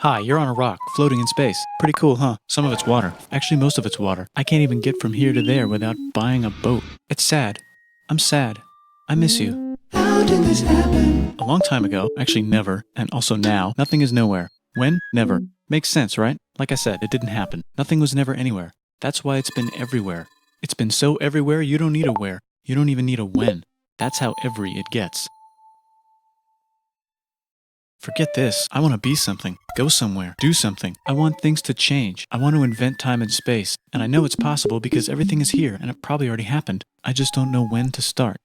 Hi, you're on a rock, floating in space. Pretty cool, huh? Some of it's water. Actually, most of it's water. I can't even get from here to there without buying a boat. It's sad. I'm sad. I miss you. How did this happen? A long time ago, actually never, and also now, nothing is nowhere. When? Never. Makes sense, right? Like I said, it didn't happen. Nothing was never anywhere. That's why it's been everywhere. It's been so everywhere you don't need a where. You don't even need a when. That's how every it gets. Forget this. I want to be something. Go somewhere. Do something. I want things to change. I want to invent time and space. And I know it's possible because everything is here and it probably already happened. I just don't know when to start.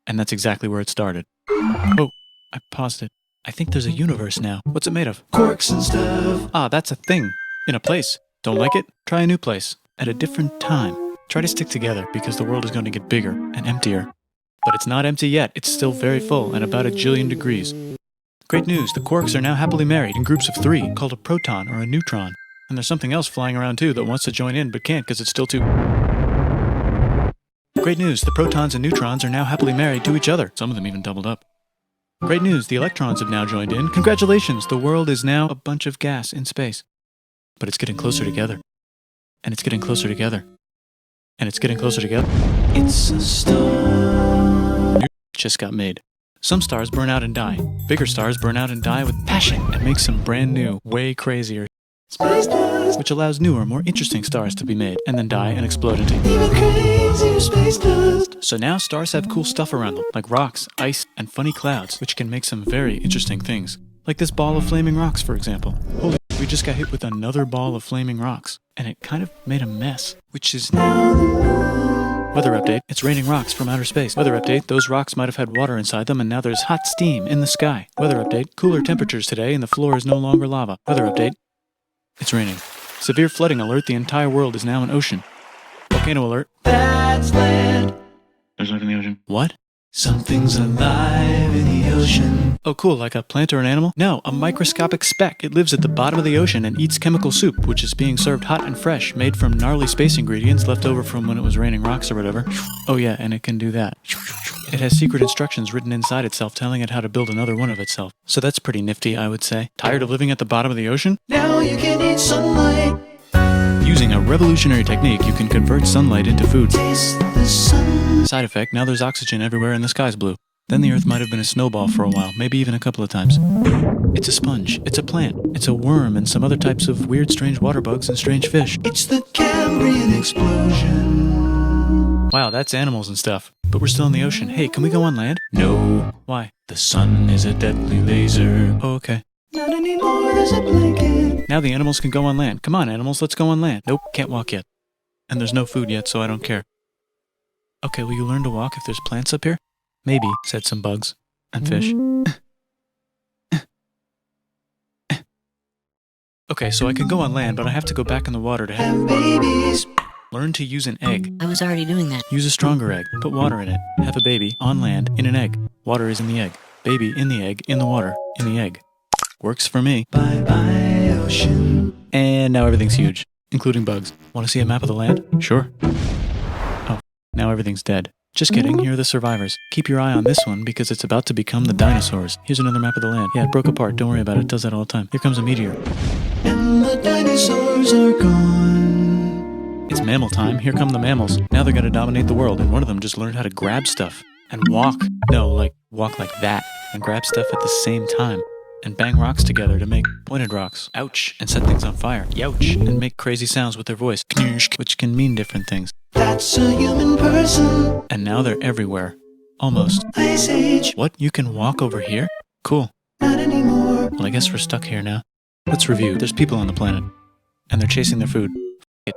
And that's exactly where it started. Oh, I paused it. I think there's a universe now. What's it made of? Quarks and stuff. Ah, that's a thing. In a place. Don't like it? Try a new place. At a different time. Try to stick together because the world is going to get bigger and emptier. But it's not empty yet. It's still very full and about 1 jillion degrees. Great news, the quarks are now happily married in groups of 3, called a proton or a neutron. And there's something else flying around too that wants to join in but can't because it's still too... Great news, the protons and neutrons are now happily married to each other. Some of them even doubled up. Great news, the electrons have now joined in. Congratulations, the world is now a bunch of gas in space. But it's getting closer together. And it's getting closer together. And it's getting closer together. It's a star. Just got made. Some stars burn out and die. Bigger stars burn out and die with passion and make some brand new, way crazier, Space dust. which allows newer, more interesting stars to be made and then die and explode into. Even crazier space dust. So now stars have cool stuff around them, like rocks, ice, and funny clouds, which can make some very interesting things. Like this ball of flaming rocks, for example. Holy, we just got hit with another ball of flaming rocks, and it kind of made a mess, which is Weather update, it's raining rocks from outer space. Weather update, those rocks might have had water inside them and now there's hot steam in the sky. Weather update, cooler temperatures today and the floor is no longer lava. Weather update, it's raining. Severe flooding alert, the entire world is now an ocean. Volcano alert. That's land. There's life in the ocean. What? Something's alive in the ocean. Oh cool, like a plant or an animal? No, a microscopic speck. It lives at the bottom of the ocean and eats chemical soup, which is being served hot and fresh, made from gnarly space ingredients left over from when it was raining rocks or whatever. Oh yeah, and it can do that. It has secret instructions written inside itself telling it how to build another one of itself. So that's pretty nifty, I would say. Tired of living at the bottom of the ocean? Now you can eat sunlight. Using a revolutionary technique, you can convert sunlight into food. Taste the sun. Side effect, now there's oxygen everywhere and the sky's blue. Then the earth might have been a snowball for a while, maybe even a couple of times. It's a sponge, it's a plant, it's a worm and some other types of weird strange water bugs and strange fish. It's the Cambrian explosion. Wow, that's animals and stuff. But we're still in the ocean. Hey, can we go on land? No. Why? The sun is a deadly laser. Oh, okay. Not anymore, there's a blanket. Now the animals can go on land. Come on, animals, let's go on land. Nope, can't walk yet. And there's no food yet, so I don't care. Okay, will you learn to walk if there's plants up here? Maybe, said some bugs. And fish. Okay, so I can go on land, but I have to go back in the water to Have babies. learn to use an egg. I was already doing that. Use a stronger egg. Put water in it. Have a baby on land in an egg. Water is in the egg. Baby in the egg, in the water, in the egg. Works for me. Bye bye, ocean. And now everything's huge, including bugs. Want to see a map of the land? Sure. Oh, now everything's dead. Just kidding, here are the survivors. Keep your eye on this one because it's about to become the dinosaurs. Here's another map of the land. Yeah, it broke apart, don't worry about it, it does that all the time. Here comes a meteor. And the dinosaurs are gone. It's mammal time, here come the mammals. Now they're gonna dominate the world, and one of them just learned how to grab stuff. And walk. No, like, walk like that. And grab stuff at the same time. And bang rocks together to make pointed rocks. Ouch. And set things on fire. Youch. And make crazy sounds with their voice. Knirsch, which can mean different things. That's a human person. And now they're everywhere. Almost. Ice Age. What? You can walk over here? Cool. Not anymore. Well, I guess we're stuck here now. Let's review. There's people on the planet. And they're chasing their food.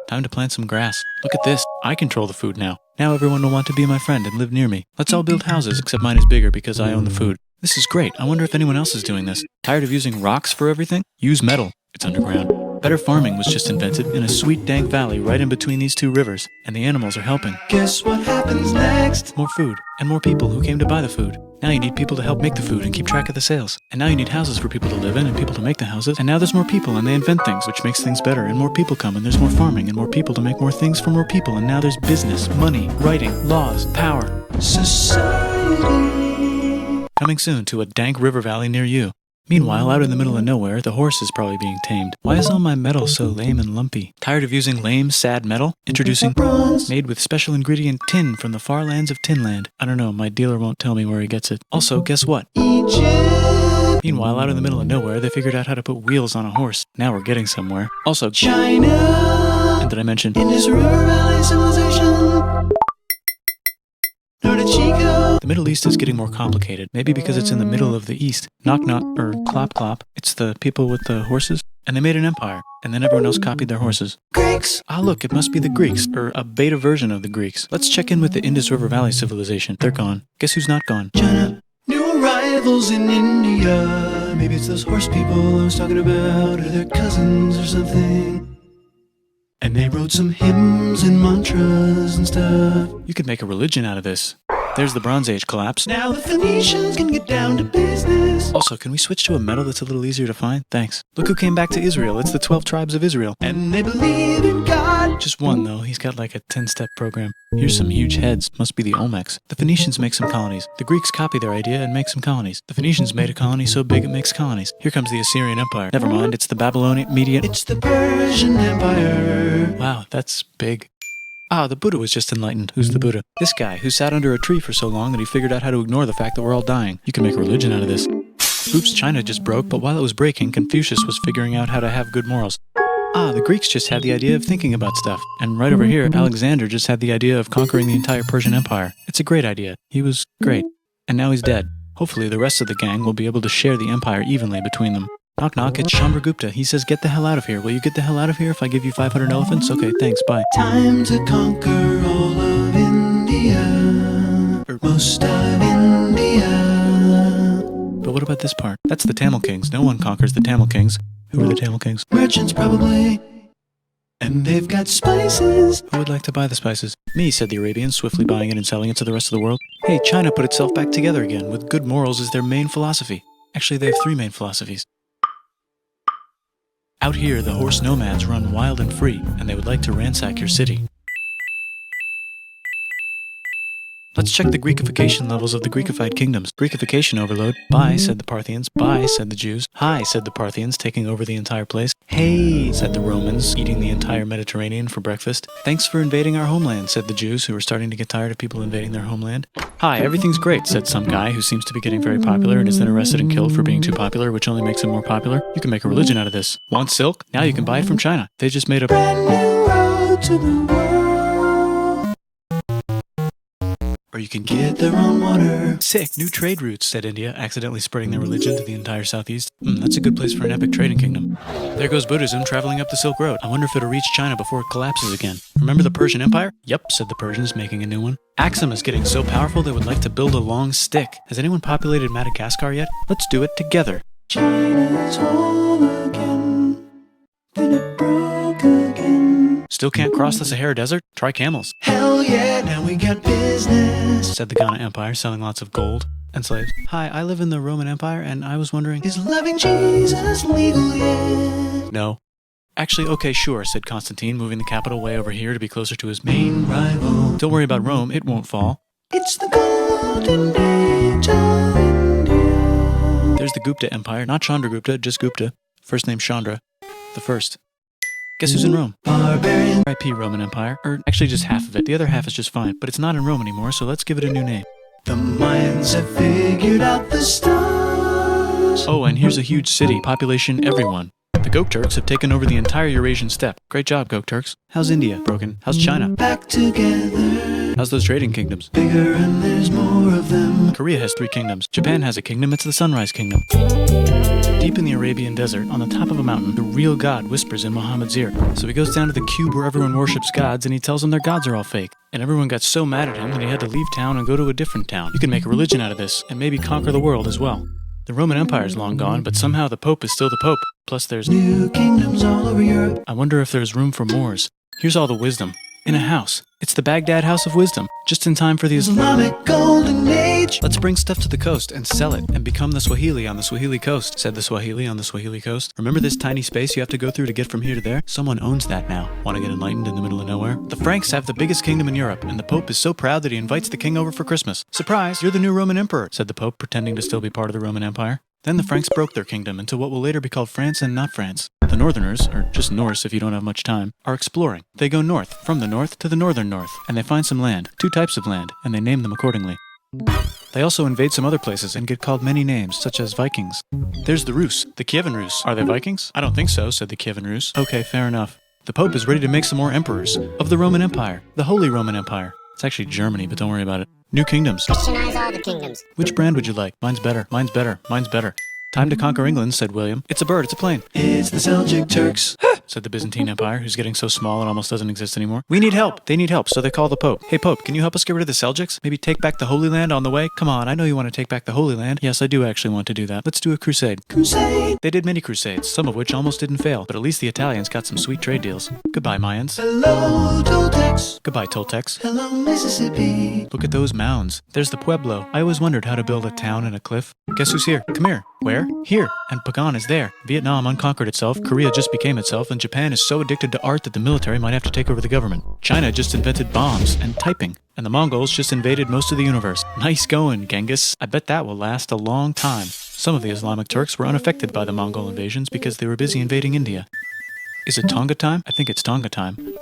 Time to plant some grass. Look at this. I control the food now. Now everyone will want to be my friend and live near me. Let's all build houses, except mine is bigger because I own the food. This is great. I wonder if anyone else is doing this. Tired of using rocks for everything? Use metal. It's underground. Better farming was just invented in a sweet dank valley right in between these two rivers, and the animals are helping. Guess what happens next? More food, and more people who came to buy the food. Now you need people to help make the food and keep track of the sales. And now you need houses for people to live in and people to make the houses. And now there's more people and they invent things, which makes things better. And more people come and there's more farming and more people to make more things for more people. And now there's business, money, writing, laws, power. Society. Coming soon to a dank river valley near you. Meanwhile, out in the middle of nowhere, the horse is probably being tamed. Why is all my metal so lame and lumpy? Tired of using lame, sad metal? Introducing bronze, made with special ingredient tin from the far lands of Tinland. I don't know, my dealer won't tell me where he gets it. Also, guess what? Egypt! Meanwhile, out in the middle of nowhere, they figured out how to put wheels on a horse. Now we're getting somewhere. Also, China! And did I mention Indus River Valley Civilization? The Middle East is getting more complicated, maybe because it's in the middle of the East. Knock knock, or clop clop, it's the people with the horses. And they made an empire, and then everyone else copied their horses. Greeks! Ah look, it must be the Greeks, or a beta version of the Greeks. Let's check in with the Indus River Valley Civilization. They're gone. Guess who's not gone? China. New arrivals in India. Maybe it's those horse people I was talking about, or their cousins or something. And they wrote some hymns and mantras and stuff. You could make a religion out of this. There's the Bronze Age collapse. Now the Phoenicians can get down to business. Also, can we switch to a metal that's a little easier to find? Thanks. Look who came back to Israel. It's the 12 tribes of Israel. And they believe in God. Just one, though. He's got like a 10-step program. Here's some huge heads. Must be the Olmecs. The Phoenicians make some colonies. The Greeks copy their idea and make some colonies. The Phoenicians made a colony so big it makes colonies. Here comes the Assyrian Empire. Never mind, it's the Babylonian Median. It's the Persian Empire. Wow, that's big. Ah, the Buddha was just enlightened. Who's the Buddha? This guy, who sat under a tree for so long that he figured out how to ignore the fact that we're all dying. You can make a religion out of this. Oops, China just broke, but while it was breaking, Confucius was figuring out how to have good morals. Ah, the Greeks just had the idea of thinking about stuff. And right over here, Alexander just had the idea of conquering the entire Persian Empire. It's a great idea. He was great. And now he's dead. Hopefully the rest of the gang will be able to share the empire evenly between them. Knock knock, it's Chandragupta. He says, get the hell out of here. Will you get the hell out of here if I give you 500 elephants? Okay, thanks, bye. Time to conquer all of India. Or most of India. But what about this part? That's the Tamil Kings. No one conquers the Tamil Kings. Who are the Tamil Kings? Merchants, probably. And they've got spices. Who would like to buy the spices? Me, said the Arabians, swiftly buying it and selling it to the rest of the world. Hey, China put itself back together again, with good morals as their main philosophy. Actually, they have 3 main philosophies. Out here, the horse nomads run wild and free, and they would like to ransack your city. Let's check the Greekification levels of the Greekified kingdoms. Greekification overload. Bye, said the Parthians. Bye, said the Jews. Hi, said the Parthians, taking over the entire place. Hey, said the Romans, eating the entire Mediterranean for breakfast. Thanks for invading our homeland, said the Jews, who were starting to get tired of people invading their homeland. Hi, everything's great, said some guy who seems to be getting very popular and is then arrested and killed for being too popular, which only makes him more popular. You can make a religion out of this. Want silk? Now you can buy it from China. They just made a brand new road to the world. Or you can get their own water. Sick, new trade routes, said India, accidentally spreading their religion to the entire southeast. That's a good place for an epic trading kingdom. There goes Buddhism traveling up the Silk Road. I wonder if it'll reach China before it collapses again. Remember the Persian Empire? Yep, said the Persians, making a new one. Axum is getting so powerful they would like to build a long stick. Has anyone populated Madagascar yet? Let's do it together. China's whole again. Then it broke again. Still can't cross the Sahara Desert? Try camels. Hell yeah, now we got business, said the Ghana Empire, selling lots of gold and slaves. Hi, I live in the Roman Empire, and I was wondering, is loving Jesus legal yet? No. Actually, okay, sure, said Constantine, moving the capital way over here to be closer to his main rival. Don't worry about Rome, it won't fall. It's the golden age of India. There's the Gupta Empire, not Chandragupta, just Gupta. First name Chandra. The first. Guess who's in Rome? Barbarian. R.I.P. Roman Empire. Or actually just half of it. The other half is just fine. But it's not in Rome anymore, so let's give it a new name. The Mayans have figured out the stars. Oh, and here's a huge city. Population everyone. The Gokturks have taken over the entire Eurasian steppe. Great job, Gokturks. How's India? Broken. How's China? Back together. How's those trading kingdoms? Bigger and there's more of them. Korea has 3 kingdoms. Japan has a kingdom. It's the Sunrise Kingdom. Deep in the Arabian desert, on the top of a mountain, the real God whispers in Muhammad's ear. So he goes down to the cube where everyone worships gods, and he tells them their gods are all fake. And everyone got so mad at him that he had to leave town and go to a different town. You can make a religion out of this, and maybe conquer the world as well. The Roman Empire is long gone, but somehow the Pope is still the Pope. Plus there's new kingdoms all over Europe. I wonder if there's room for Moors. Here's all the wisdom. In a house. It's the Baghdad House of Wisdom. Just in time for the Islamic Golden Age. Let's bring stuff to the coast and sell it and become the Swahili on the Swahili coast, said the Swahili on the Swahili coast. Remember this tiny space you have to go through to get from here to there? Someone owns that now. Want to get enlightened in the middle of nowhere? The Franks have the biggest kingdom in Europe, and the Pope is so proud that he invites the king over for Christmas. Surprise, you're the new Roman Emperor, said the Pope, pretending to still be part of the Roman Empire. Then the Franks broke their kingdom into what will later be called France and not France. The Northerners, or just Norse if you don't have much time, are exploring. They go north, from the north to the northern north, and they find some land, 2 types of land, and they name them accordingly. They also invade some other places and get called many names, such as Vikings. There's the Rus, the Kievan Rus. Are they Vikings? I don't think so, said the Kievan Rus. Okay, fair enough. The Pope is ready to make some more emperors of the Roman Empire, the Holy Roman Empire. It's actually Germany, but don't worry about it. New kingdoms. Christianize all the kingdoms. Which brand would you like? Mine's better, mine's better, mine's better. Time to conquer England, said William. It's a bird, it's a plane. It's the Seljuk Turks. Said the Byzantine Empire, who's getting so small it almost doesn't exist anymore. We need help. They need help, so they call the Pope. Hey Pope, can you help us get rid of the Seljuks? Maybe take back the Holy Land on the way? Come on, I know you want to take back the Holy Land. Yes, I do actually want to do that. Let's do a crusade. Crusade. They did many crusades, some of which almost didn't fail, but at least the Italians got some sweet trade deals. Goodbye, Mayans. Hello, Toltecs. Goodbye, Toltecs. Hello, Mississippi. Look at those mounds. There's the Pueblo. I always wondered how to build a town in a cliff. Guess who's here? Come here. Where? Here. And Pagan is there. Vietnam unconquered itself, Korea just became itself, and Japan is so addicted to art that the military might have to take over the government. China just invented bombs and typing. And the Mongols just invaded most of the universe. Nice going, Genghis. I bet that will last a long time. Some of the Islamic Turks were unaffected by the Mongol invasions because they were busy invading India. Is it Tonga time? I think it's Tonga time.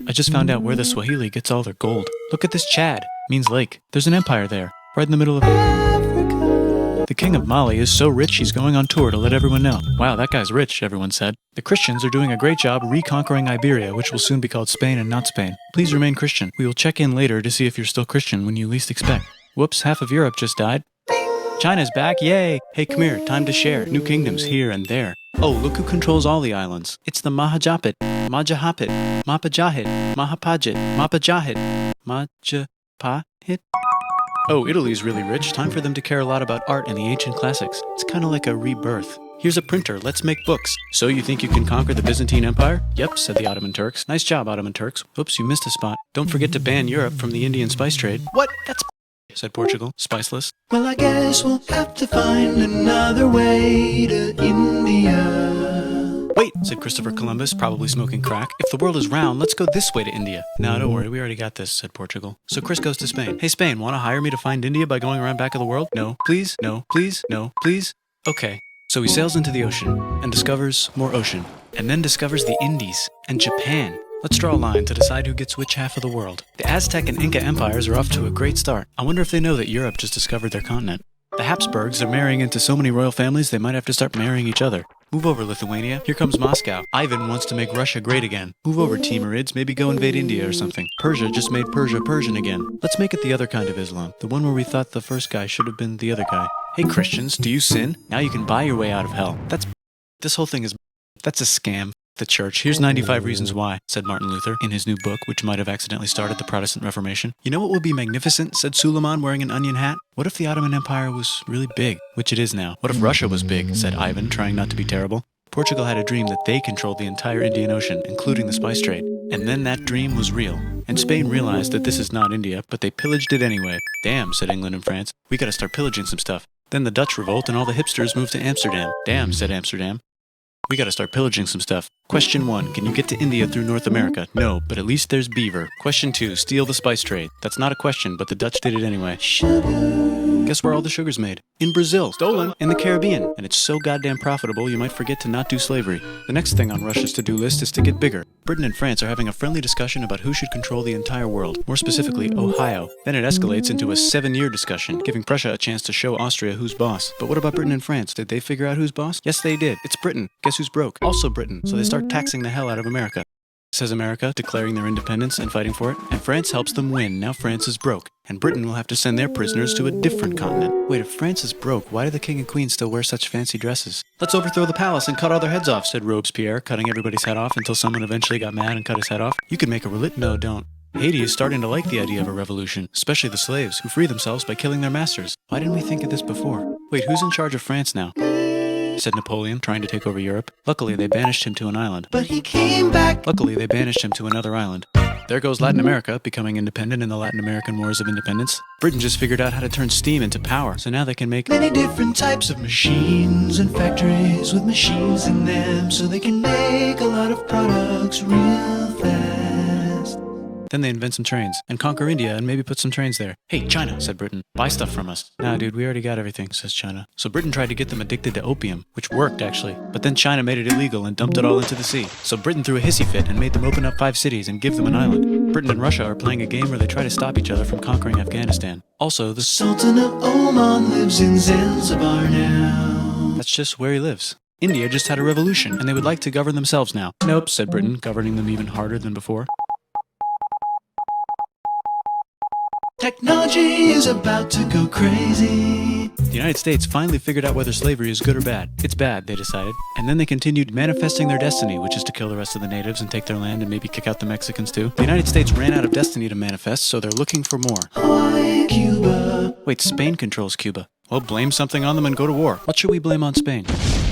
I just found out where the Swahili gets all their gold. Look at this Chad. Means lake. There's an empire there, right in the middle of Africa. The king of Mali is so rich he's going on tour to let everyone know. Wow, that guy's rich, everyone said. The Christians are doing a great job reconquering Iberia, which will soon be called Spain and not Spain. Please remain Christian. We will check in later to see if you're still Christian when you least expect. Whoops, half of Europe just died. China's back, yay! Hey, come here, time to share. New kingdoms here and there. Oh, look who controls all the islands. It's the Mahajapit, Majapahit, Mapajahit, Mahapajit, Mapajahit, Majapahit. Oh, Italy's really rich. Time for them to care a lot about art and the ancient classics. It's kind of like a rebirth. Here's a printer, let's make books. So you think you can conquer the Byzantine Empire? Yep, said the Ottoman Turks. Nice job, Ottoman Turks. Oops, you missed a spot. Don't forget to ban Europe from the Indian spice trade. What? That's said Portugal, spiceless. Well, I guess we'll have to find another way to India. Wait, said Christopher Columbus, probably smoking crack. If the world is round, let's go this way to India. No, don't worry, we already got this, said Portugal. So Chris goes to Spain. Hey, Spain, want to hire me to find India by going around back of the world? No, please, no, please, no, please. Okay. So he sails into the ocean and discovers more ocean, and then discovers the Indies and Japan. Let's draw a line to decide who gets which half of the world. The Aztec and Inca empires are off to a great start. I wonder if they know that Europe just discovered their continent. The Habsburgs are marrying into so many royal families they might have to start marrying each other. Move over, Lithuania. Here comes Moscow. Ivan wants to make Russia great again. Move over, Timurids. Maybe go invade India or something. Persia just made Persia Persian again. Let's make it the other kind of Islam. The one where we thought the first guy should have been the other guy. Hey, Christians, do you sin? Now you can buy your way out of hell. This whole thing is... That's a scam. The church. Here's 95 reasons why, said Martin Luther in his new book, which might have accidentally started the Protestant Reformation. You know what would be magnificent, said Suleiman wearing an onion hat? What if the Ottoman Empire was really big, which it is now? What if Russia was big, said Ivan, trying not to be terrible. Portugal had a dream that they controlled the entire Indian Ocean, including the spice trade. And then that dream was real. And Spain realized that this is not India, but they pillaged it anyway. Damn, said England and France. We gotta start pillaging some stuff. Then the Dutch revolt and all the hipsters moved to Amsterdam. Damn, said Amsterdam. We gotta start pillaging some stuff. Question 1, can you get to India through North America? No, but at least there's beaver. Question 2, steal the spice trade. That's not a question, but the Dutch did it anyway. Sugar. Guess where all the sugar's made? In Brazil. Stolen. In the Caribbean. And it's so goddamn profitable you might forget to not do slavery. The next thing on Russia's to-do list is to get bigger. Britain and France are having a friendly discussion about who should control the entire world, more specifically Ohio. Then it escalates into a 7-year discussion, giving Prussia a chance to show Austria who's boss. But what about Britain and France? Did they figure out who's boss? Yes, they did. It's Britain. Guess who's broke? Also Britain. So they start taxing the hell out of America. Says America, declaring their independence and fighting for it. And France helps them win. Now France is broke. And Britain will have to send their prisoners to a different continent. Wait, if France is broke, why do the king and queen still wear such fancy dresses? Let's overthrow the palace and cut all their heads off, said Robespierre, cutting everybody's head off until someone eventually got mad and cut his head off. You can make a No, don't. Haiti is starting to like the idea of a revolution, especially the slaves, who free themselves by killing their masters. Why didn't we think of this before? Wait, who's in charge of France now? Said Napoleon, trying to take over Europe. Luckily, they banished him to an island. But he came back. Luckily, they banished him to another island. There goes Latin America, becoming independent in the Latin American Wars of Independence. Britain just figured out how to turn steam into power, so now they can make Many different types of machines and factories with machines in them, so they can make a lot of products real fast. Then they invent some trains and conquer India and maybe put some trains there. Hey, China, said Britain, buy stuff from us. Nah, dude, we already got everything, says China. So Britain tried to get them addicted to opium, which worked actually. But then China made it illegal and dumped it all into the sea. So Britain threw a hissy fit and made them open up 5 cities and give them an island. Britain and Russia are playing a game where they try to stop each other from conquering Afghanistan. Also, the Sultan of Oman lives in Zanzibar now. That's just where he lives. India just had a revolution, and they would like to govern themselves now. Nope, said Britain, governing them even harder than before. Technology is about to go crazy. The United States finally figured out whether slavery is good or bad. It's bad, they decided. And then they continued manifesting their destiny, which is to kill the rest of the natives and take their land and maybe kick out the Mexicans too. The United States ran out of destiny to manifest, so they're looking for more. Hawaii, Cuba. Wait, Spain controls Cuba. Well, blame something on them and go to war. What should we blame on Spain?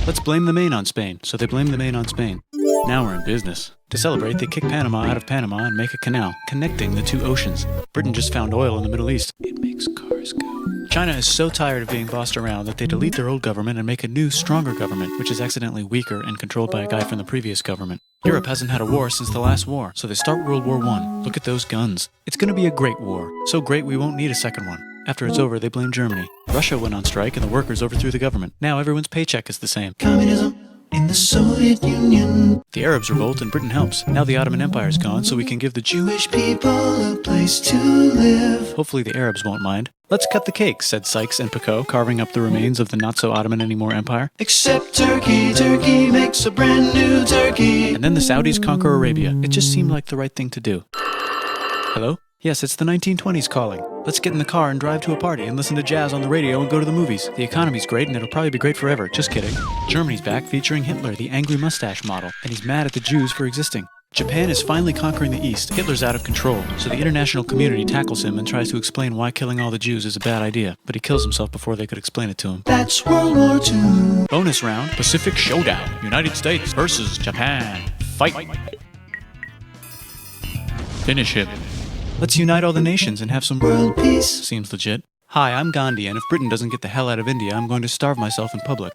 Let's blame the Maine on Spain. So they blame the Maine on Spain. Now we're in business. To celebrate, they kick Panama out of Panama and make a canal, connecting the 2 oceans. Britain just found oil in the Middle East. It makes cars go. China is so tired of being bossed around that they delete their old government and make a new, stronger government, which is accidentally weaker and controlled by a guy from the previous government. Europe hasn't had a war since the last war, so they start World War I. Look at those guns. It's gonna be a great war. So great we won't need a second one. After it's over, they blame Germany. Russia went on strike and the workers overthrew the government. Now everyone's paycheck is the same. Communism in the Soviet Union. The Arabs revolt and Britain helps. Now the Ottoman Empire's gone, so we can give the Jewish people a place to live. Hopefully the Arabs won't mind. Let's cut the cake, said Sykes and Picot, carving up the remains of the not-so-Ottoman-anymore empire. Except Turkey. Turkey makes a brand new Turkey. And then the Saudis conquer Arabia. It just seemed like the right thing to do. Hello? Yes, it's the 1920s calling. Let's get in the car and drive to a party and listen to jazz on the radio and go to the movies. The economy's great and it'll probably be great forever. Just kidding. Germany's back featuring Hitler, the angry mustache model, and he's mad at the Jews for existing. Japan is finally conquering the East. Hitler's out of control, so the international community tackles him and tries to explain why killing all the Jews is a bad idea, but he kills himself before they could explain it to him. That's World War II. Bonus round, Pacific Showdown. United States versus Japan. Fight. Finish him. Let's unite all the nations and have some World peace. Seems legit. Hi, I'm Gandhi, and if Britain doesn't get the hell out of India, I'm going to starve myself in public.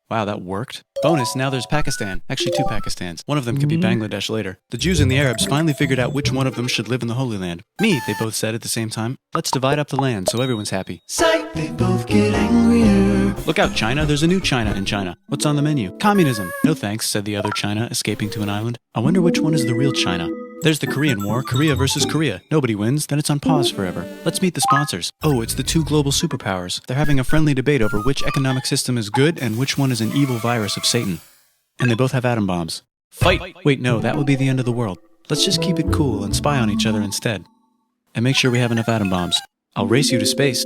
Wow, that worked. Bonus, now there's Pakistan. Actually, 2 Pakistans. One of them could be Bangladesh later. The Jews and the Arabs finally figured out which one of them should live in the Holy Land. Me, they both said at the same time. Let's divide up the land so everyone's happy. Psych, they both get angrier. Look out, China. There's a new China in China. What's on the menu? Communism. No thanks, said the other China, escaping to an island. I wonder which one is the real China. There's the Korean War, Korea versus Korea. Nobody wins, then it's on pause forever. Let's meet the sponsors. Oh, it's the 2 global superpowers. They're having a friendly debate over which economic system is good and which one is an evil virus of Satan. And they both have atom bombs. Fight! Wait, no, that would be the end of the world. Let's just keep it cool and spy on each other instead. And make sure we have enough atom bombs. I'll race you to space.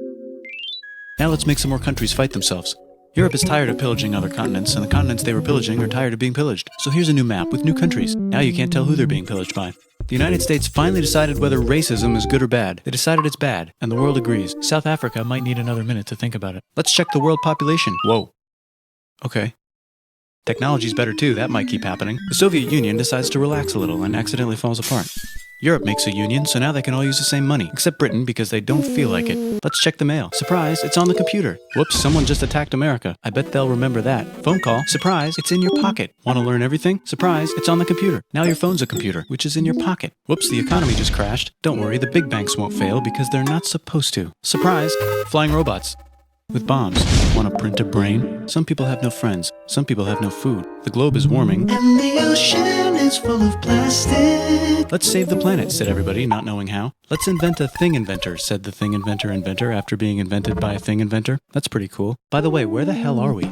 Now let's make some more countries fight themselves. Europe is tired of pillaging other continents, and the continents they were pillaging are tired of being pillaged. So here's a new map with new countries. Now you can't tell who they're being pillaged by. The United States finally decided whether racism is good or bad. They decided it's bad, and the world agrees. South Africa might need another minute to think about it. Let's check the world population. Whoa. Okay. Technology's better too, that might keep happening. The Soviet Union decides to relax a little and accidentally falls apart. Europe makes a union, so now they can all use the same money, except Britain because they don't feel like it. Let's check the mail. Surprise, it's on the computer. Whoops, someone just attacked America. I bet they'll remember that. Phone call. Surprise, it's in your pocket. Want to learn everything? Surprise, it's on the computer. Now your phone's a computer, which is in your pocket. Whoops, the economy just crashed. Don't worry, the big banks won't fail because they're not supposed to. Surprise, flying robots. With bombs. Want to print a brain? Some people have no friends. Some people have no food. The globe is warming. And the ocean is full of plastic. Let's save the planet, said everybody, not knowing how. Let's invent a thing inventor, said the thing inventor after being invented by a thing inventor. That's pretty cool. By the way, where the hell are we?